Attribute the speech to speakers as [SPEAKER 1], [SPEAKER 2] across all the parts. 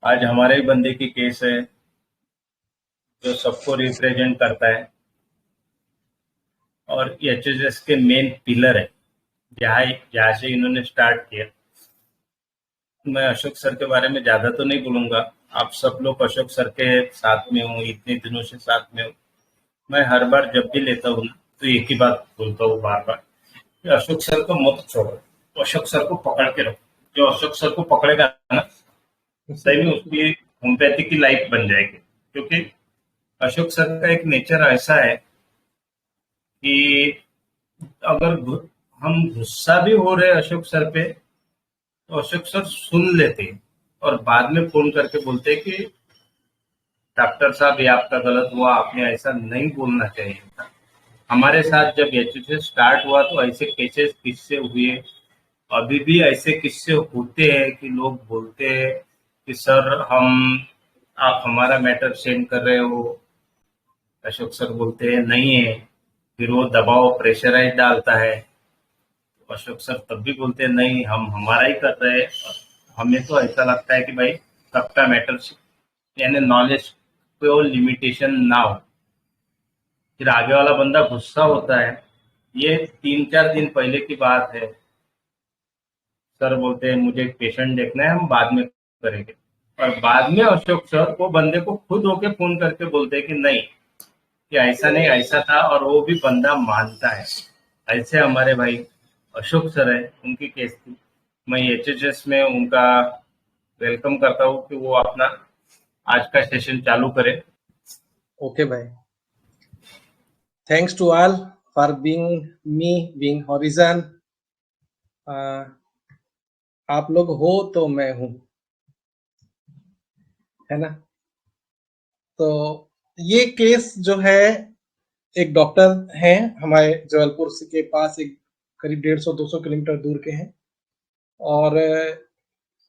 [SPEAKER 1] आज हमारे ही बंदे की केस है जो सबको रिप्रेजेंट करता है और एचएसएस के मेन पिलर है। जहाँ जहाँ से इन्होंने स्टार्ट किया। मैं अशोक सर के बारे में ज्यादा तो नहीं बोलूंगा। आप सब लोग अशोक सर के साथ में हो, इतने दिनों से साथ में हो। मैं हर बार जब भी लेता हूँ ना, तो एक ही बात बोलता हूँ बार बार कि अशोक सर को मत छोड़ो, अशोक सर को पकड़ के रखो। जो अशोक सर को पकड़ेगा ना, सही में उसकी होम्योपैथी की लाइफ बन जाएगी। क्योंकि अशोक सर का एक नेचर ऐसा है कि अगर हम गुस्सा भी हो रहे अशोक सर पे, तो अशोक सर सुन लेते हैं और बाद में फोन करके बोलते हैं कि डॉक्टर साहब ये आपका गलत हुआ, आपने ऐसा नहीं बोलना चाहिए था। हमारे साथ जब एचएसएस स्टार्ट हुआ तो ऐसे केसेस किससे हुए, अभी भी ऐसे किस्से होते हैं कि लोग बोलते हैं कि सर हम आप हमारा मैटर सेंड कर रहे हो। अशोक सर बोलते हैं नहीं है, फिर वो दबाव प्रेशराइज डालता है। तो अशोक सर तब भी बोलते हैं नहीं, हम हमारा ही कर रहे हैं। हमें तो ऐसा लगता है कि भाई सबका मैटर, यानी नॉलेज पे लिमिटेशन ना हो। फिर आगे वाला बंदा गुस्सा होता है। ये 3-4 दिन पहले की बात है। सर बोलते हैं मुझे एक पेशेंट देखना है, हम बाद में करेंगे। और बाद में अशोक सर वो बंदे को खुद होके फोन करके बोलते हैं कि नहीं, कि ऐसा नहीं ऐसा था, और वो भी बंदा मानता है। ऐसे हमारे भाई अशोक सर है, उनकी केस थी। मैं एचएचएस में उनका वेलकम करता हूँ कि वो अपना आज का सेशन चालू करें।
[SPEAKER 2] Okay, bhai. Thanks to all for being Horizon. आप लोग हो तो मैं हूँ, है ना। तो ये केस जो है, एक डॉक्टर हैं हमारे जबलपुर से के पास, एक करीब 150-200 किलोमीटर दूर के हैं, और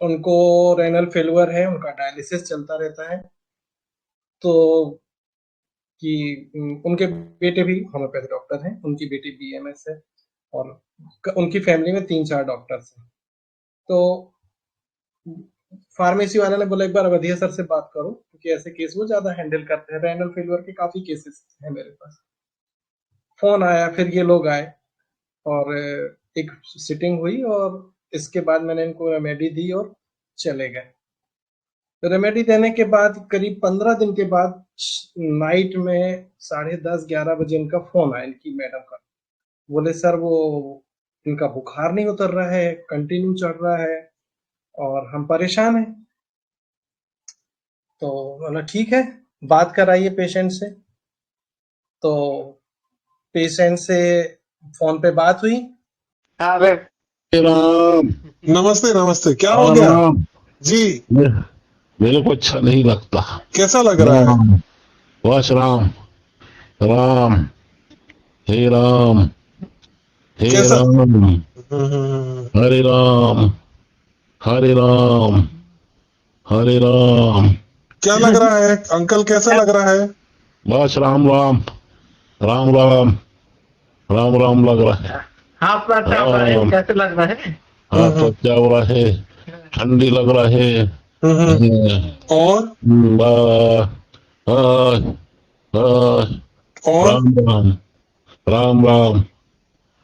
[SPEAKER 2] उनको रेनल फेल्यूर है, उनका डायलिसिस चलता रहता है। तो कि उनके बेटे भी होम्योपैथी डॉक्टर हैं, उनकी बेटी बीएमएस है, और उनकी फैमिली में 3-4 डॉक्टर्स हैं। तो फार्मेसी वाले ने बोला एक बार अवधिया सर से बात करो, क्योंकि ऐसे केस वो ज्यादा हैंडल करते हैं। रेनल फेल्यूर के काफी केसेस हैं मेरे पास। फोन आया, फिर ये लोग आए और एक सिटिंग हुई, और इसके बाद मैंने इनको रेमेडी दी और चले गए। रेमेडी देने के बाद करीब 15 दिन के बाद नाइट में 10:30-11 बजे इनका फोन आया, इनकी मैडम का। बोले सर वो इनका बुखार नहीं उतर रहा है, कंटिन्यू चढ़ रहा है, और हम परेशान हैं। तो बोला ठीक है, बात कराइए पेशेंट से। तो पेशेंट से फोन पे बात हुई।
[SPEAKER 3] अरे
[SPEAKER 4] राम। नमस्ते नमस्ते, क्या हो
[SPEAKER 3] और
[SPEAKER 4] गया
[SPEAKER 3] राम,
[SPEAKER 4] जी?
[SPEAKER 3] मेरे को अच्छा नहीं लगता।
[SPEAKER 4] कैसा लग रहा है?
[SPEAKER 3] राम, बस राम, राम, हे राम, हे
[SPEAKER 4] कैसा?
[SPEAKER 3] राम,
[SPEAKER 4] हम्म,
[SPEAKER 3] हरे राम, हरे राम, हरे राम।
[SPEAKER 4] क्या लग रहा है अंकल, कैसा लग रहा है?
[SPEAKER 3] बस राम राम, राम राम, राम राम लग रहा है।
[SPEAKER 5] हाथ पैर चल रहा है,
[SPEAKER 3] राम,
[SPEAKER 5] कैसे लग रहा है?
[SPEAKER 3] हाथ तो क्या हो रहा है, ठंडी लग रहा है।
[SPEAKER 4] और
[SPEAKER 3] बस, बस, बस,
[SPEAKER 4] और
[SPEAKER 3] राम राम, राम राम,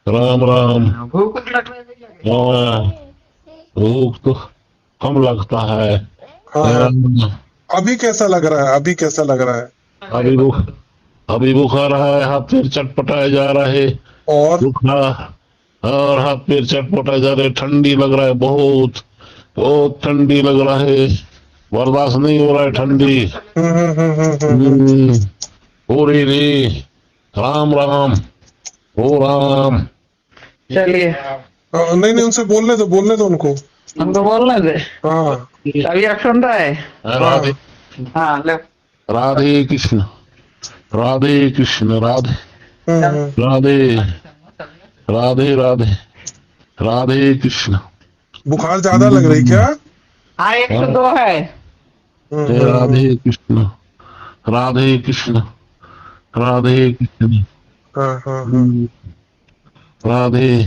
[SPEAKER 3] राम राम।
[SPEAKER 5] भूख लग रहा है भैया?
[SPEAKER 3] हाँ, भूख तो कम लगता है।
[SPEAKER 4] हाँ हाँ,
[SPEAKER 3] हाँ,
[SPEAKER 4] अभी कैसा लग रहा है? अभी कैसा लग रहा है?
[SPEAKER 3] अभी भूख, अभी बुखार है, हाथ पैर चटपटाए जा रहा है।
[SPEAKER 4] और
[SPEAKER 3] बुखार और हाथ पैर चटपटाए जा रहे, ठंडी लग रहा है, बहुत बहुत ठंडी लग रहा है, बर्दाश्त नहीं हो रहा है ठंडी। हो रही रे। राम राम, ओ राम।
[SPEAKER 5] चलिए,
[SPEAKER 4] नहीं नहीं, उनसे बोलने दो उनको।
[SPEAKER 5] हमको बोलना दे।
[SPEAKER 4] हाँ
[SPEAKER 5] अभी आप सुन रहे हैं?
[SPEAKER 3] राधे,
[SPEAKER 5] हाँ ले।
[SPEAKER 3] राधे कृष्ण, राधे कृष्ण, राधे राधे, राधे राधे, राधे कृष्ण।
[SPEAKER 4] बुखार ज्यादा लग रही क्या?
[SPEAKER 5] हाँ 102 है।
[SPEAKER 3] राधे कृष्ण, राधे कृष्ण, राधे कृष्ण,
[SPEAKER 4] हाँ हाँ हाँ।
[SPEAKER 3] राधे,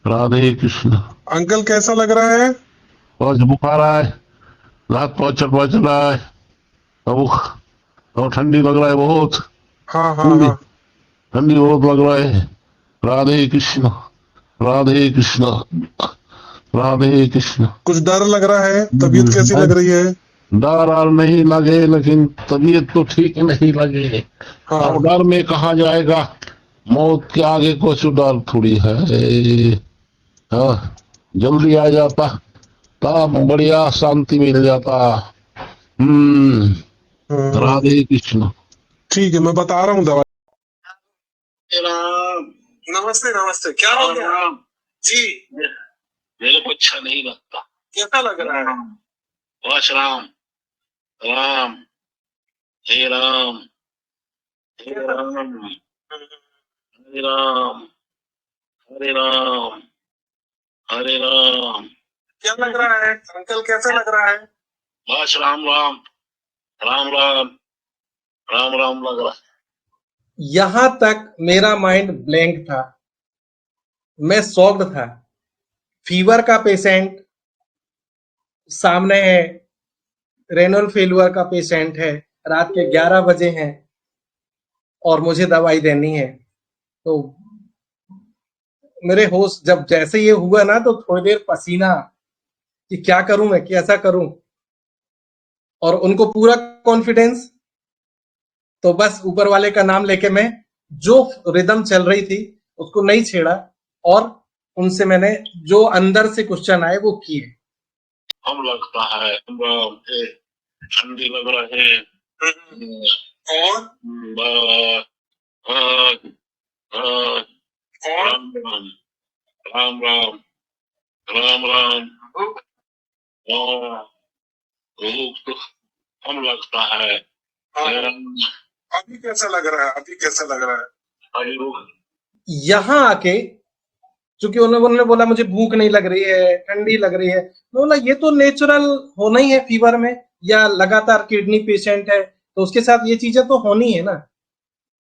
[SPEAKER 3] राधे कृष्ण।
[SPEAKER 4] अंकल कैसा लग रहा है?
[SPEAKER 3] बस बुखार है, रात को चटवा चला है। अब ठंडी लग रहा है बहुत।
[SPEAKER 4] हाँ हाँ
[SPEAKER 3] ठंडी
[SPEAKER 4] हाँ।
[SPEAKER 3] ठंडी बहुत लग रहा है। राधे कृष्ण, राधे कृष्ण, राधे कृष्ण।
[SPEAKER 4] कुछ डर लग रहा है, तबीयत कैसी लग रही है?
[SPEAKER 3] डर आर नहीं लगे, लेकिन तबीयत तो ठीक नहीं लगे।
[SPEAKER 4] हाँ
[SPEAKER 3] अब डर में कहा जाएगा, मौत के आगे कुछ डर थोड़ी है। हाँ, जल्दी आ जाता तब बढ़िया शांति मिल जाता। हम्म।
[SPEAKER 4] हम्म,
[SPEAKER 3] राधे कृष्ण।
[SPEAKER 4] ठीक है, मैं बता रहा हूँ दवा।
[SPEAKER 3] राम,
[SPEAKER 4] नमस्ते नमस्ते, क्या हो गया?
[SPEAKER 3] राम,
[SPEAKER 4] जी,
[SPEAKER 3] मेरे को अच्छा नहीं लगता।
[SPEAKER 4] कैसा लग रहा है?
[SPEAKER 3] बस राम, राम, हे राम, हे राम, हरे राम, हरे राम, हरे राम।
[SPEAKER 4] क्या लग रहा है अंकल, कैसा लग रहा है?
[SPEAKER 3] बस राम राम, राम राम, राम राम लग रहा है।
[SPEAKER 2] यहां तक मेरा माइंड ब्लैंक था, मैं शॉक्ड था। फीवर का पेशेंट सामने है, रेनल फेलुअर का पेशेंट है, रात के 11 बजे हैं और मुझे दवाई देनी है। तो मेरे होश जब जैसे ये हुआ ना, तो थोड़ी देर पसीना कि क्या करूं, मैं कैसा करूं। और उनको पूरा कॉन्फिडेंस, तो बस ऊपर वाले का नाम लेके मैं जो रिदम चल रही थी उसको नहीं छेड़ा, और उनसे मैंने जो अंदर से क्वेश्चन आए वो किए।
[SPEAKER 3] हम लगता है राम, हे ठंडी लग रहा है।
[SPEAKER 4] और
[SPEAKER 3] ब- हाँ, हाँ,
[SPEAKER 4] और
[SPEAKER 3] राम राम, राम राम, राम राम। हाँ, रुक तो हम लगता है।
[SPEAKER 4] हाँ,
[SPEAKER 3] राम,
[SPEAKER 4] अभी कैसा लग रहा है? अभी कैसा लग रहा है?
[SPEAKER 3] अरे रुक।
[SPEAKER 2] यहां आके चूंकि उन्होंने बोला मुझे भूख नहीं लग रही है, ठंडी लग रही है, मैं बोला ये तो नेचुरल होना ही है फीवर में, या लगातार किडनी पेशेंट है तो उसके साथ ये चीजें तो होनी है ना।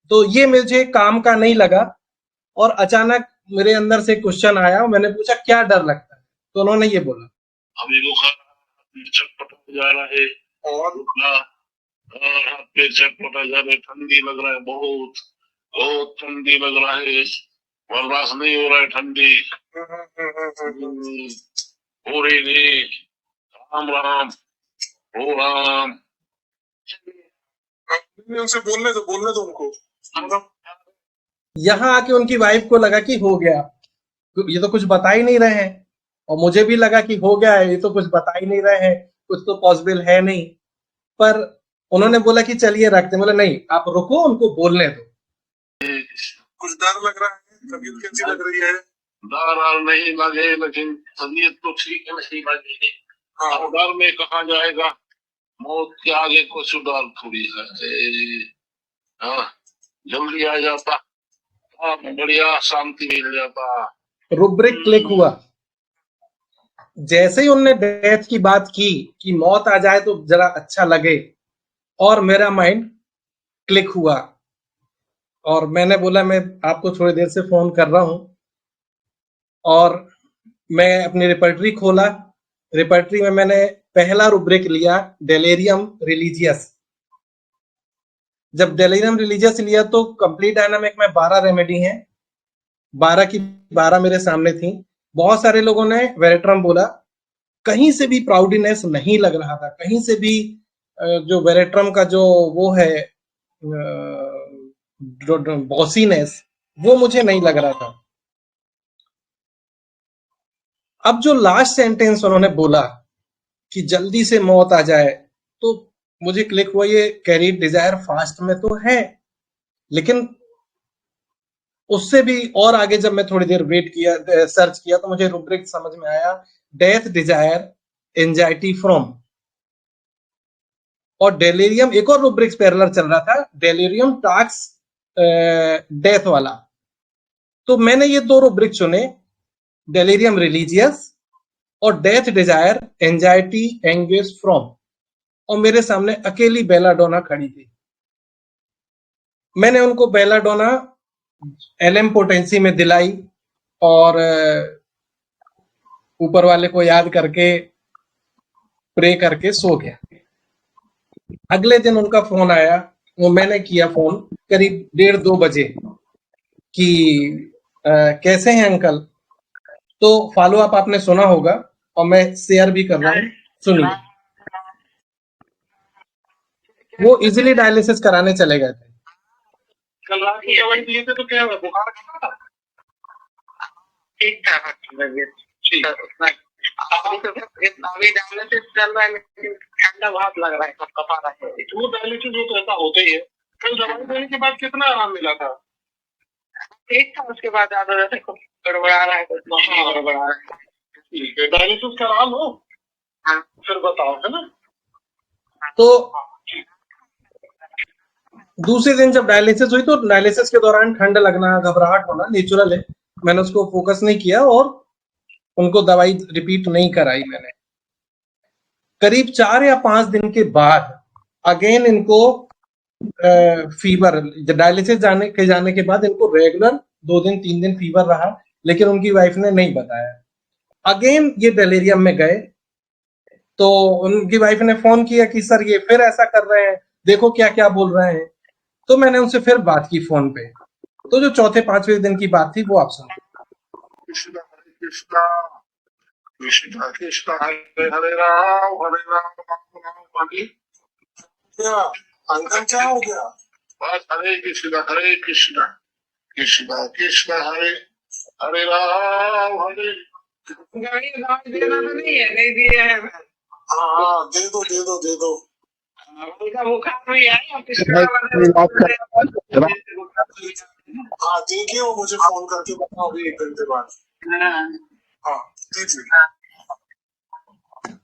[SPEAKER 2] तो ये मुझे काम का नहीं लगा, और अचानक मेरे अंदर से क्वेश्चन आया, मैंने पूछा क्या डर लगता है, तो उन्होंने ये बोला।
[SPEAKER 3] अभी बुखार चटपट हो जा रहा है।
[SPEAKER 4] और
[SPEAKER 3] और हाथ पे चटपटा जा रहा है, ठंडी लग रहा है बहुत, बहुत ठंडी लग रहा है। बर्दाश्त नहीं हो रहा है ठंडी। हो रही नहीं। राम राम, ओ राम।
[SPEAKER 4] उनसे बोलने दो उनको।
[SPEAKER 2] यहां आके उनकी वाइफ को लगा कि हो गया, ये तो कुछ बता ही नहीं रहे हैं, और मुझे भी लगा कि हो गया है, ये तो कुछ बता ही नहीं रहे हैं, कुछ तो पॉसिबल है नहीं। पर उन्होंने बोला कि चलिए रखते, बोले नहीं आप रुको, उनको बोलने दो।
[SPEAKER 4] कुछ डर लग रहा है, तबीयत कैसी लग रही है?
[SPEAKER 3] डर और नहीं लगे, लेकिन तबीयत तो ठीक नहीं लगी।
[SPEAKER 4] हाँ,
[SPEAKER 3] अब डर में कहा जाएगा, मौत के आगे कुछ डर थोड़ी है। हाँ, जल्दी आ जाता, हाँ, बढ़िया शांति मिल जाता।
[SPEAKER 2] रुब्रिक क्लिक हुआ। जैसे ही उनने डेथ की बात की कि मौत आ जाए तो जरा अच्छा लगे, और मेरा माइंड क्लिक हुआ, और मैंने बोला मैं आपको थोड़ी देर से फोन कर रहा हूं। और मैं अपनी रिपर्टरी खोला, रिपर्टरी में मैंने पहला रुब्रिक लिया, डेलेरियम रिलीजियस। जब डेलेरियम रिलीजियस लिया तो कंप्लीट डायनामिक में 12 रेमेडी हैं, 12 की 12 मेरे सामने थी। बहुत सारे लोगों ने वेरेट्रम बोला, कहीं से भी प्राउडीनेस नहीं लग रहा था, कहीं से भी जो वेरेट्रम का जो वो है बॉसीनेस, वो मुझे नहीं लग रहा था। अब जो लास्ट सेंटेंस उन्होंने बोला कि जल्दी से मौत आ जाए, तो मुझे क्लिक हुआ, ये कैरी डिजायर फास्ट में तो है, लेकिन उससे भी और आगे जब मैं थोड़ी देर वेट किया, सर्च किया, तो मुझे रूब्रिक समझ में आया, डेथ डिजायर एंजाइटी फ्रॉम। और डेलीरियम एक और रूब्रिक्स पैरेलल चल रहा था, डेलीरियम टास्क डेथ वाला। तो मैंने ये दो रूब्रिक चुने, डेलीरियम रिलीजियस और death desire anxiety engage from. और मेरे सामने अकेली बेलाडोना खड़ी थी। मैंने उनको बेलाडोना एलएम पोटेंसी में दिलाई, और ऊपर वाले को याद करके प्रे करके सो गया। अगले दिन उनका फोन आया, वो मैंने किया फोन करीब 1:30-2 बजे कि कैसे हैं अंकल। तो फॉलो अप आपने सुना होगा और मैं शेयर भी कर रहा हूँ, सुनिए। वो इजीली डायलिसिस कराने चले गए थे।
[SPEAKER 4] कल रात की दवाई दिए थे तो क्या हुआ, बुखार था?
[SPEAKER 5] ठीक था तबीयत।
[SPEAKER 4] ठीक।
[SPEAKER 5] अभी डायलिसिस चल रहा है लेकिन ठंडा बहुत लग रहा है, कपा रहा है।
[SPEAKER 4] वो डायलिसिस हो तो ऐसा होता ही है। कल दवाई देने के बाद कितना आराम मिला था?
[SPEAKER 5] ठीक था, उसके बाद ज्यादा जैसे कुछ गड़बड़ा रहा है, कुछ नहीं गड़बड़ा रहा है।
[SPEAKER 4] ठीक है, डायलिसिस करा लो
[SPEAKER 5] हाँ।
[SPEAKER 4] फिर बताओ, है ना?
[SPEAKER 2] तो दूसरे दिन जब डायलिसिस हुई तो डायलिसिस के दौरान ठंड लगना, घबराहट होना नेचुरल है। मैंने उसको फोकस नहीं किया और उनको दवाई रिपीट नहीं कराई मैंने। करीब 4 या 5 दिन के बाद अगेन इनको फीवर, डायलिसिस जाने के बाद इनको रेगुलर 2 दिन 3 दिन फीवर रहा, लेकिन उनकी वाइफ ने नहीं बताया। अगेन ये डेलेरियम में गए तो उनकी वाइफ ने फोन किया कि सर ये फिर ऐसा कर रहे हैं, देखो क्या क्या बोल रहे हैं। तो मैंने उनसे फिर बात की फोन पे। तो जो चौथे 5वें दिन की बात थी वो आप सुनो।
[SPEAKER 4] कृष्णा हरे कृष्णा, कृष्णा कृष्णा हरे हरे, राम राम हरे। क्या अंकल क्या हो गया? बस हरे कृष्णा कृष्णा कृष्णा हरे हरे, राम हरे।
[SPEAKER 5] दवाई देना तो नहीं है, नहीं दिए है।
[SPEAKER 4] हाँ दे दो दे दो दे दो।
[SPEAKER 5] उनका बुखार भी है,
[SPEAKER 4] हाँ देखिए, वो मुझे फोन करके बताओ अभी 1 घंटे बाद। हाँ दीजिए।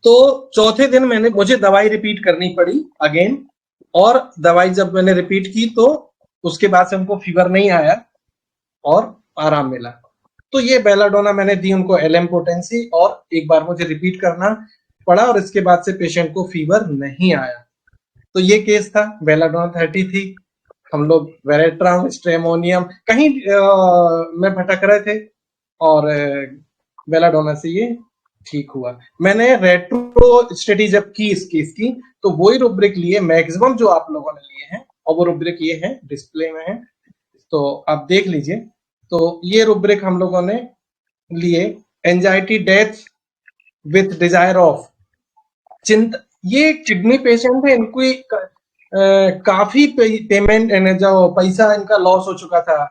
[SPEAKER 2] तो चौथे दिन मुझे दवाई रिपीट करनी पड़ी अगेन, और दवाई जब मैंने रिपीट की तो उसके बाद से उनको फीवर नहीं आया और आराम मिला। तो ये बेलाडोना मैंने दी उनको एलएम पोटेंसी, और एक बार मुझे रिपीट करना पड़ा और इसके बाद से पेशेंट को फीवर नहीं आया। तो ये केस था, बेलाडोना 30 थी। हम लोग वेरेट्राम, स्ट्रेमोनियम कहीं में भटक रहे थे और बेलाडोना से ये ठीक हुआ। मैंने रेट्रो स्टडी जब की इस केस की तो वही रूब्रिक लिए मैक्सिमम जो आप लोगों ने लिए हैं, और वो रूब्रिक ये है, डिस्प्ले में है तो आप देख लीजिए। तो ये रूब्रिक हम लोगों ने लिए, anxiety death with desire of चिंता। ये किडनी पेशेंट है, इनको काफी पेमेंट जो पैसा इनका लॉस हो चुका था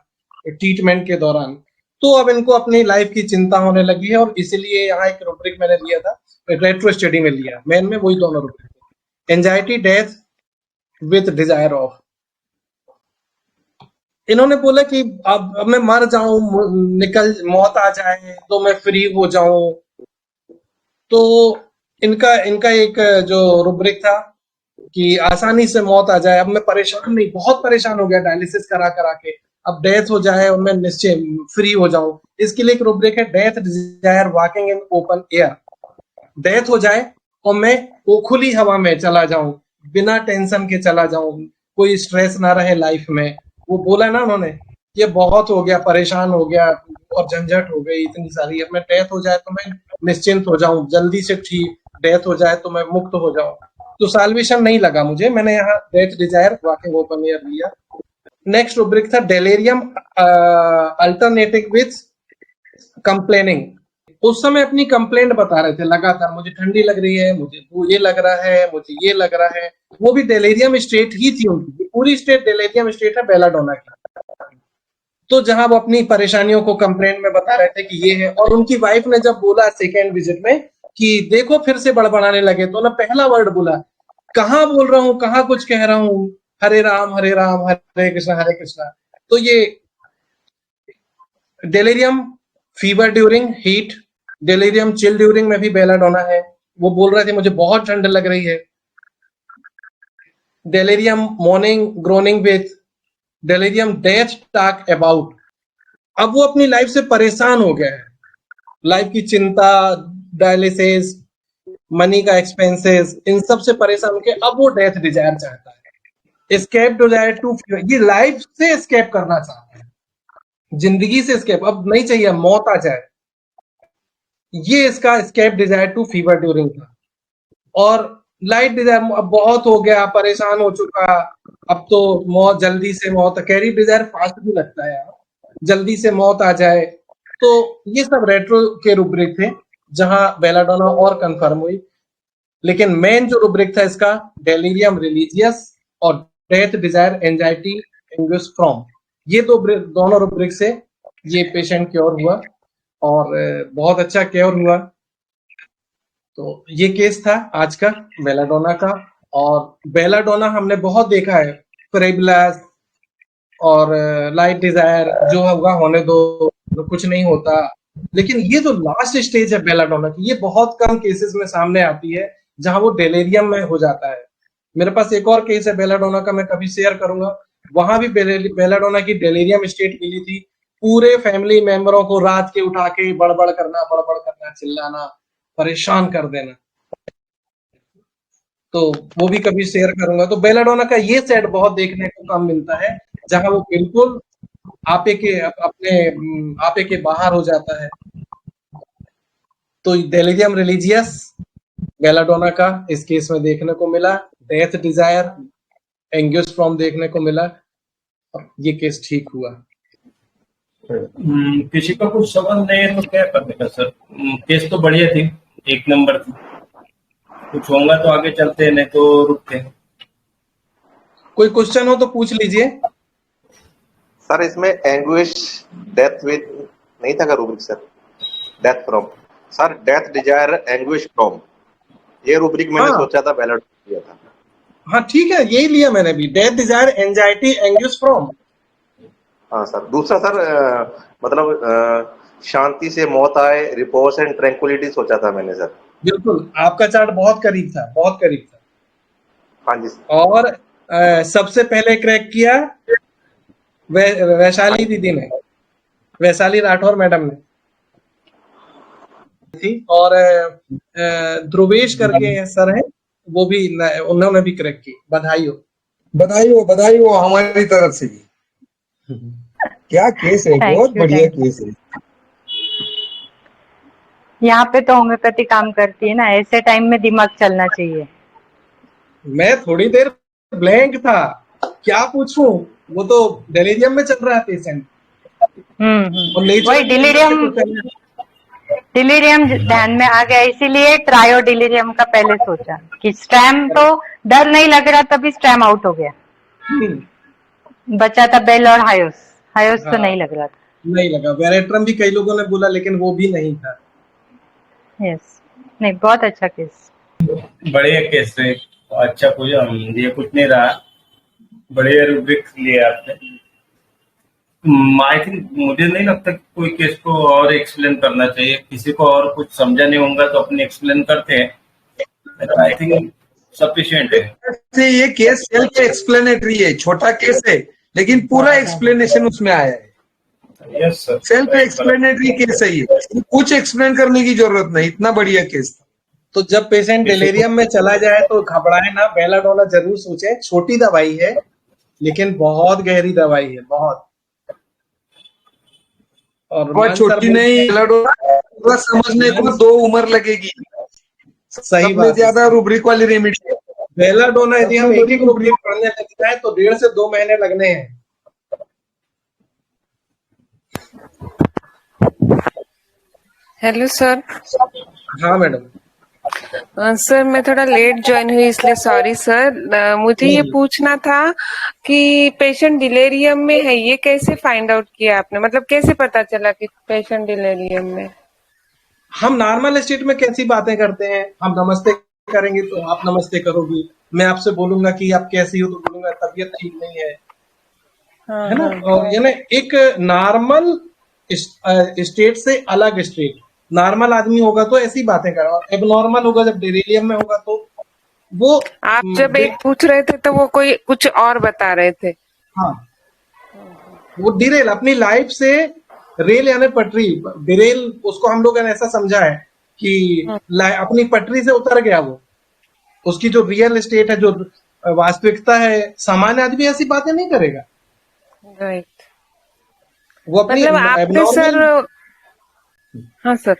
[SPEAKER 2] ट्रीटमेंट के दौरान, तो अब इनको अपनी लाइफ की चिंता होने लगी है और इसलिए यहाँ एक रूब्रिक मैंने लिया था, रेट्रो स्टडी में लिया। मेन में वही दोनों rubric, anxiety death with desire of. इन्होंने बोला कि अब मैं मर जाऊं, मौत आ जाए तो मैं फ्री हो जाऊं। तो इनका एक जो रूब्रिक था कि आसानी से मौत आ जाए, अब मैं परेशान नहीं, बहुत परेशान हो गया डायलिसिस करा के, अब डेथ हो जाए और मैं निश्चय फ्री हो जाऊं। इसके लिए एक रूब्रिक है, death desire walking in open air. Death हो जाए और मैं वो खुली हवा में चला जाऊं, बिना टेंशन के चला जाऊं, कोई स्ट्रेस ना रहे लाइफ में। वो बोला ना उन्होंने, ये बहुत हो गया, परेशान हो गया और झंझट हो गई इतनी सारी, अब मैं डेथ हो जाए तो मैं निश्चिंत हो जाऊं, जल्दी से ठीक डेथ हो जाए तो मैं मुक्त हो जाऊं। तो साल्वेशन नहीं लगा मुझे, मैंने यहाँ death desire walking open air लिया। नेक्स्ट रूब्रिक था डेलेरियम अल्टरनेटिव विथ कंप्लेनिंग। उस समय अपनी कंप्लेंट बता रहे थे लगातार, मुझे ठंडी लग रही है, मुझे ये लग रहा है, मुझे ये लग रहा है। वो भी डेलेरियम स्टेट ही थी उनकी, पूरी स्टेट डेलेरियम स्टेट है बेलाडोना की। तो जहां वो अपनी परेशानियों को कंप्लेंट में बता रहे थे कि ये है, और उनकी वाइफ ने जब बोला सेकेंड विजिट में कि देखो फिर से बड़बड़ाने लगे, तो ना पहला वर्ड बोला, कहाँ बोल रहा हूँ, कहाँ कुछ कह रहा हूँ, हरे राम हरे कृष्णा। तो ये delirium fever during heat, delirium chill during में भी बेलाडोना है। वो बोल रहे थे मुझे बहुत ठंड लग रही है। Delirium morning groaning with delirium death talk about. अब वो अपनी लाइफ से परेशान हो गया है, लाइफ की चिंता, डायलिसिस, मनी का एक्सपेंसेस, इन सब से परेशान होकर अब वो डेथ डिजायर चाहता है, एस्केप डिजायर टू, ये लाइफ से एस्केप करना चाहता है, जिंदगी से एस्केप, अब नहीं चाहिए मौत आ जाए। ये इसका escape desire to fever during था। और लाइट डिजायर अब बहुत हो गया, परेशान हो चुका, अब तो मौत जल्दी से मौत, कैरी डिजायर फास्ट भी लगता है यार, जल्दी से मौत आ जाए। तो ये सब रेट्रो के रूब्रिक थे जहां बेलाडोना और कंफर्म हुई। लेकिन मेन जो रूब्रिक था इसका, डेलीरियम रिलीजियस और डेथ डिजायर एंजाइटी एंजियोस्पर्म, ये दोनों रूब्रिक से ये पेशेंट क्योर हुआ और बहुत अच्छा क्योर हुआ। तो ये केस था आज का बेलाडोना का। और बेलाडोना हमने बहुत देखा है, फ्रेबुलस और लाइट डिजायर, जो होगा होने दो, तो कुछ नहीं होता। लेकिन ये जो लास्ट स्टेज है बेलाडोना की, ये बहुत कम केसेस में सामने आती है जहां वो डेलेरियम में हो जाता है। मेरे पास एक और केस है बेलाडोना का, मैं कभी शेयर करूंगा। वहां भी बेलाडोना की डेलेरियम स्टेट मिली थी। पूरे फैमिली मेंबरों को रात के उठा के बड़बड़ करना, चिल्लाना, परेशान कर देना। तो वो भी कभी शेयर करूंगा। तो बेलाडोना का ये सेट बहुत देखने को कम मिलता है, जहां वो बिल्कुल आपे के अपने आपे के बाहर हो जाता है। तो डेलिरियम रिलीजियस बेलाडोना का इस केस में देखने को मिला, डेथ डिजायर एंजियोस्पर्म देखने को मिला, और ये केस ठीक हुआ।
[SPEAKER 1] किसी का कुछ समझ नहीं है तो क्या करने का सर? केस तो बढ़िया थी, एक नंबर थी। कुछ होगा तो आगे चलते हैं, नहीं तो रुकते हैं।
[SPEAKER 2] कोई क्वेश्चन हो तो पूछ लीजिए।
[SPEAKER 6] सर इसमें एंग्विश डेथ विद नहीं था rubric sir? Death from sir, death desire anguish from, ये रूब्रिक मैंने सोचा था बेलाडोना दिया था।
[SPEAKER 2] हाँ ठीक है, यही लिया मैंने भी, डेथ डिजायर एंजाइटी एंजियोस्पर्म।
[SPEAKER 6] हाँ सर। दूसरा सर मतलब शांति से मौत आए, रिपोज एंड ट्रैंक्विलिटी सोचा था मैंने सर।
[SPEAKER 2] बिल्कुल, आपका चार्ट बहुत करीब था, बहुत करीब था।
[SPEAKER 6] हाँ जी।
[SPEAKER 2] और सबसे पहले क्रैक किया वैशाली दीदी ने, वैशाली राठौर मैडम ने थी, और ध्रुवेश करके सर है, वो भी उन्होंने भी क्रैक की। बधाई हो,
[SPEAKER 7] बधाई हो हमारी तरफ से भी। क्या केस है, बहुत बढ़िया केस है।
[SPEAKER 8] यहाँ पे तो होम्योपैथी काम करती है ना, ऐसे टाइम में दिमाग चलना चाहिए।
[SPEAKER 2] मैं थोड़ी देर ब्लैंक था, क्या पूछूं, वो तो डेलीरियम में चल रहा है पेशेंट।
[SPEAKER 8] वही डिलीरियम ध्यान में आ गया, इसीलिए ट्रायो डिलीरियम का पहले सोचा कि स्टैम तो डर नहीं लग रहा, तभी स्टैम आउट हो गया। बचा था बेल और हायोस तो नहीं लग रहा था।
[SPEAKER 2] नहीं लगा। वेरेट्रम भी कई लोगों ने बोला, लेकिन वो भी नहीं था।
[SPEAKER 8] यस, नहीं बहुत अच्छा केस,
[SPEAKER 1] बढ़िया केस है, अच्छा पूछा। ये कुछ नहीं रहा, बढ़िया रूब्रिक लिए आपने। आई थिंक मुझे नहीं लगता कि कोई केस को और एक्सप्लेन करना चाहिए। किसी को और कुछ समझा नहीं होगा तो अपने एक्सप्लेन करते हैं। आई थिंक सफिशिएंट है।
[SPEAKER 7] ये केस सेल्फ एक्सप्लेनेटरी है, छोटा केस है लेकिन पूरा एक्सप्लेनेशन उसमें आया है।
[SPEAKER 1] Yes sir,
[SPEAKER 7] self explanatory case है ये, कुछ एक्सप्लेन करने की जरूरत नहीं, इतना बढ़िया केस था।
[SPEAKER 2] तो जब पेशेंट डिलीरियम में चला जाए तो घबराए ना, बेलाडोना जरूर सोचे। छोटी दवाई है लेकिन बहुत गहरी दवाई है, बहुत। और
[SPEAKER 7] बहुत छोटी नहीं, बेलाडोना समझने को 2 उम्र लगेगी।
[SPEAKER 2] सही बात,
[SPEAKER 7] ज्यादा रूब्रिक वाली रेमेडी।
[SPEAKER 2] बेलाडोना यदि हम एक रूब्रिक पढ़ने लग जाए तो 1.5 से 2 महीने लगने हैं।
[SPEAKER 9] Hello sir.
[SPEAKER 2] हाँ मैडम।
[SPEAKER 9] सर मैं थोड़ा लेट ज्वाइन हुई इसलिए सॉरी सर। मुझे ये पूछना था कि पेशेंट डिलेरियम में है, ये कैसे फाइंड आउट किया आपने? मतलब कैसे पता चला कि पेशेंट डिलेरियम में?
[SPEAKER 2] हम नॉर्मल स्टेट में कैसी बातें करते हैं, हम नमस्ते करेंगे तो आप नमस्ते करोगी, मैं आपसे बोलूंगा कि आप कैसी हो तो बोलूंगा तबीयत ठीक नहीं है, है ना। और यानी एक नॉर्मल स्टेट से अलग स्टेट, नॉर्मल आदमी होगा तो ऐसी बातें करेगा, और एबनॉर्मल होगा जब डिलीरियम में होगा तो वो
[SPEAKER 9] आप जब एक पूछ रहे थे तो वो कोई कुछ और बता रहे थे।
[SPEAKER 2] हाँ, वो डिरेल अपनी लाइफ से, रेल यानी पटरी, डिरेल उसको हम लोगों ने ऐसा समझा है कि अपनी पटरी से उतर गया वो, उसकी जो रियल स्टेट है, जो वास्तविकता है, सामान्य आदमी ऐसी बातें नहीं करेगा।
[SPEAKER 9] राइट।
[SPEAKER 2] वो अपनी
[SPEAKER 9] मतलब आपने सर, हाँ सर,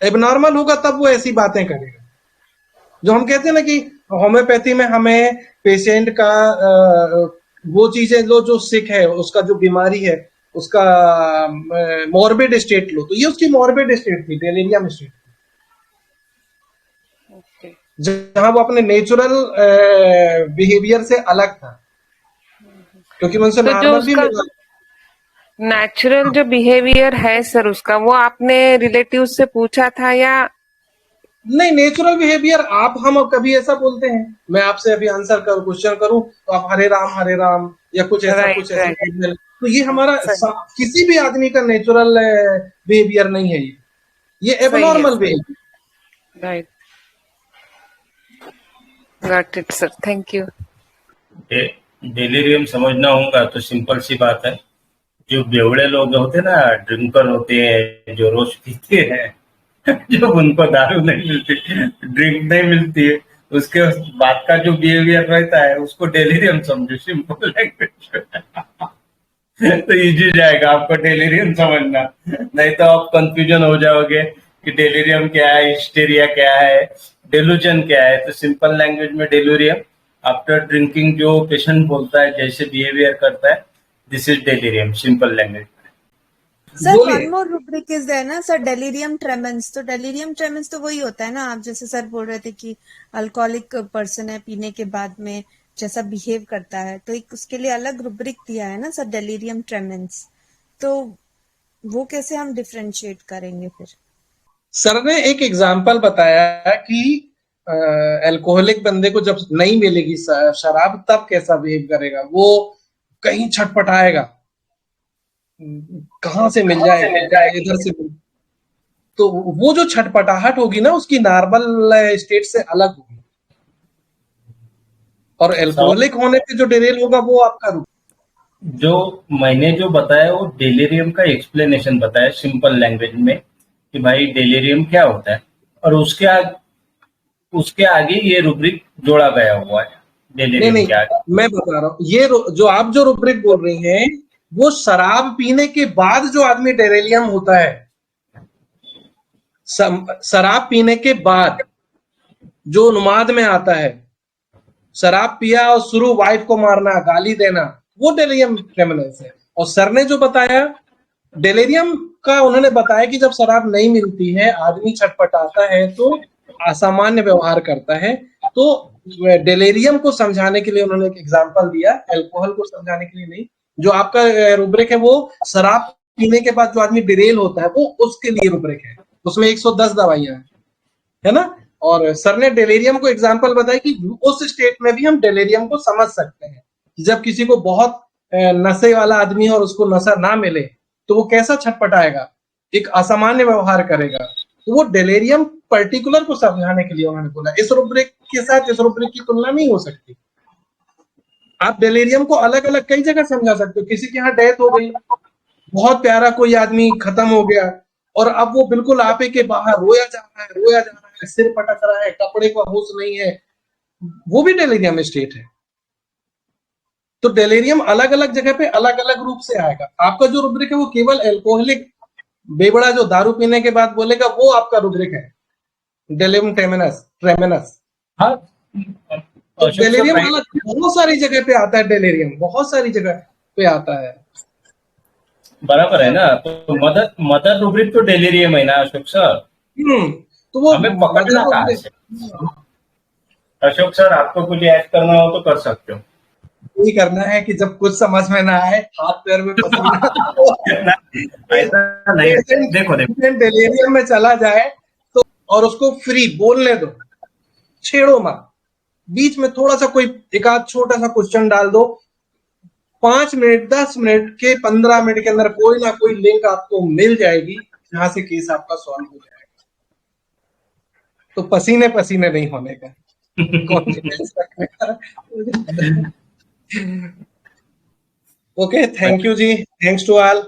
[SPEAKER 2] एबनॉर्मल होगा तब वो ऐसी बातें करेगा। जो हम कहते हैं ना कि होम्योपैथी में हमें पेशेंट का वो चीजें लो जो सिक है, उसका जो बीमारी है, उसका मॉर्बिड स्टेट लो, तो ये उसकी मॉर्बिड स्टेट थी, डेलिरियम स्टेट,
[SPEAKER 9] ओके।
[SPEAKER 2] जहां वो अपने नेचुरल बिहेवियर से अलग था, क्योंकि मैं उनसे
[SPEAKER 9] तो जो
[SPEAKER 2] नॉर्मल भी
[SPEAKER 9] उसका
[SPEAKER 2] मिला।
[SPEAKER 9] नेचुरल जो बिहेवियर है सर उसका, वो आपने रिलेटिव से पूछा था या?
[SPEAKER 2] नहीं, नेचुरल बिहेवियर आप हम कभी ऐसा बोलते हैं, मैं आपसे अभी आंसर करूं, क्वेश्चन करूं तो आप हरे राम या कुछ ऐसा
[SPEAKER 9] राइट
[SPEAKER 2] बोल रहे, तो ये हमारा
[SPEAKER 9] सही
[SPEAKER 2] किसी भी आदमी का नेचुरल बिहेवियर नहीं है, ये
[SPEAKER 9] सही है
[SPEAKER 2] abnormal
[SPEAKER 9] sir,
[SPEAKER 2] behaviour.
[SPEAKER 9] Right, got it sir, thank you.
[SPEAKER 1] Delirium समझना होगा तो सिंपल सी बात है, जो बेवड़े लोग होते हैं ना, ड्रिंकर होते हैं, जो रोज पीते हैं, जब उनको दारू नहीं मिलती, ड्रिंक नहीं मिलती है, उसके बाद का जो बिहेवियर रहता है उसको डेलीरियम समझो, सिंपल लैंग्वेज। तो इजी जाएगा आपको डेलीरियम समझना, नहीं तो आप कंफ्यूजन हो जाओगे कि डेलीरियम क्या है, हिस्टेरिया क्या है, डेलूजन क्या है। तो सिंपल लैंग्वेज में डेलूरियम, आफ्टर ड्रिंकिंग जो पेशेंट बोलता है, जैसे बिहेवियर करता है, this is delirium, simple language.
[SPEAKER 10] Sir
[SPEAKER 2] बोलिए।
[SPEAKER 10] One more rubric is there ना सर, डेलीरियम ट्रेमेंस। तो डेलीरियम ट्रेमेंस तो वही होता है ना, आप जैसे सर बोल रहे थे कि अल्कोहलिक पर्सन है, पीने के बाद में जैसा बिहेव करता है, तो एक उसके लिए अलग रुब्रिक दिया है ना सर, डेलीरियम ट्रेमेंस। तो वो कैसे हम डिफरेंशिएट करेंगे फिर?
[SPEAKER 2] सर ने एक एग्जाम्पल बताया कि अल्कोहलिक बंदे को जब नहीं मिलेगी शराब, तब कैसा बिहेव करेगा, वो कहीं छटपटाएगा, कहां से मिल जाए, इधर से मिल, तो वो जो छटपटाहट होगी ना, उसकी नॉर्मल स्टेट से अलग होगी, और अल्कोहलिक होने पे जो डिरेल होगा वो आपका
[SPEAKER 1] जो मैंने जो बताया वो डेलीरियम का एक्सप्लेनेशन बताया सिंपल लैंग्वेज में, कि भाई डेलीरियम क्या होता है, और उसके आगे ये रूब्रिक जोड़ा गया हुआ है डेलीरियम
[SPEAKER 2] नहीं,
[SPEAKER 1] के आगे।
[SPEAKER 2] मैं बता रहा हूँ, ये जो आप जो रूब्रिक बोल रही हैं, वो शराब पीने के बाद जो आदमी डेरेलियम होता है, शराब पीने के बाद जो नुमाद में आता है, शराब पिया और शुरू वाइफ को मारना, गाली देना, वो डेलीरियम ट्रेमेंस है। और सर ने जो बताया डेलीरियम का, उन्होंने बताया कि जब शराब नहीं मिलती है, आदमी छटपटाता है, तो असामान्य व्यवहार करता है, तो डेलीरियम को समझाने के लिए उन्होंने एक एग्जांपल दिया, अल्कोहल को समझाने के लिए नहीं। जो आपका रूब्रिक है वो शराब पीने के बाद जो आदमी डिरेल होता है, वो उसके लिए रूब्रिक है, उसमें 110 दवाइयां हैं, है ना। और सर ने डेलीरियम को एग्जांपल बताया कि उस स्टेट में भी हम डेलीरियम को समझ सकते हैं, जब किसी को बहुत नशे वाला आदमी है और उसको नशा ना मिले, तो वो कैसा छटपटाएगा, एक असामान्य व्यवहार करेगा, तो वो डेलीरियम पर्टिकुलर को समझाने के लिए उन्होंने बोला। इस रूब्रिक के साथ इस रूब्रिक की तुलना नहीं हो सकती। आप डेलीरियम को अलग अलग कई जगह समझा सकते हो। किसी के यहाँ डेथ हो गई, बहुत प्यारा कोई आदमी खत्म हो गया, और अब वो बिल्कुल आपे के बाहर रोया जा रहा है, सिर पटक रहा है, कपड़े का होश नहीं है, वो भी डेलीरियम स्टेट है। तो डेलीरियम अलग अलग जगह पे अलग अलग रूप से आएगा। आपका जो रूब्रिक है वो केवल अल्कोहलिक बेबड़ा जो दारू पीने के बाद बोलेगा, वो आपका रूब्रिक है, डेलीरियम ट्रेमेनस।
[SPEAKER 1] हाँ,
[SPEAKER 2] तो डेलीरियम अलग बहुत सारी जगह पे आता है, डेलीरियम बहुत सारी जगह पे आता है।
[SPEAKER 1] बराबर है ना, तो मदर रूब्रिक तो डेलीरियम है ना अशोक सर।
[SPEAKER 2] तो वो
[SPEAKER 1] हमें पकड़ना कहाँ से? अशोक सर, आपको कुछ ऐड करना हो तो कर सकते हो।
[SPEAKER 2] यही करना है कि जब कुछ समझ में ना आए, हाथ पैर में पसीना
[SPEAKER 1] ऐसा नहीं, देखो
[SPEAKER 2] डेलीरियम में चला जाए तो, और उसको फ्री बोलने दो, छेड़ो मत, बीच में थोड़ा सा कोई एक आध छोटा सा क्वेश्चन डाल दो, 5 मिनट 10 मिनट के 15 मिनट के अंदर कोई ना कोई लिंक आपको मिल जाएगी, जहां से केस आपका सॉल्व हो जाएगा। तो पसीने पसीने नहीं होने का, कॉन्फिडेंस रखने का। ओके, थैंक यू जी, थैंक्स टू ऑल।